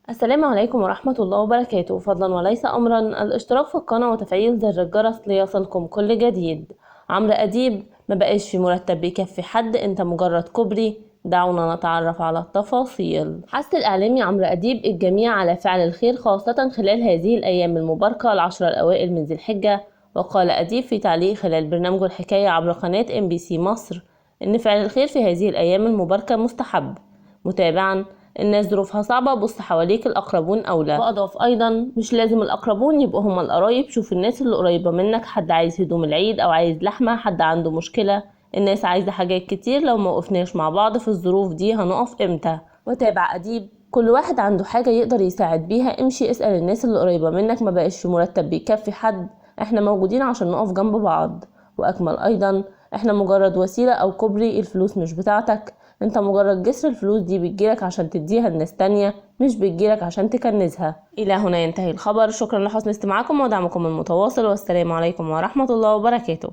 السلام عليكم ورحمة الله وبركاته. فضلا وليس أمرا الاشتراك في القناة وتفعيل زر الجرس ليصلكم كل جديد. عمرو أديب ما بقاش في مرتب بيكفي حد، انت مجرد كوبري. دعونا نتعرف على التفاصيل. حث الإعلامي عمرو أديب الجميع على فعل الخير خاصة خلال هذه الأيام المباركة العشر الأوائل من ذي الحجة. وقال أديب في تعليق خلال برنامجه الحكاية عبر قناة MBC مصر إن فعل الخير في هذه الأيام المباركة مستحب، متابعا: الناس ظروفها صعبة، بص حواليك، الأقربون أولى. وأضاف أيضا: مش لازم الأقربون يبقوا هما القرايب، شوف الناس اللي قريبة منك، حد عايز هدوم العيد أو عايز لحمة، حد عنده مشكلة، الناس عايزة حاجات كتير، لو ما وقفناش مع بعض في الظروف دي هنقف امتى؟ وتابع أديب: كل واحد عنده حاجة يقدر يساعد بيها، امشي اسأل الناس اللي قريبة منك، ما بقاش في مرتب بيكفي حد، احنا موجودين عشان نقف جنب بعض. وأكمل أيضا: احنا مجرد وسيلة أو كوبري، الفلوس مش بتاعتك، انت مجرد جسر، الفلوس دي بتجيلك عشان تديها لناس تانية، مش بتجيلك عشان تكنزها. إلى هنا ينتهي الخبر، شكرا لحسن استماعكم ودعمكم المتواصل، والسلام عليكم ورحمة الله وبركاته.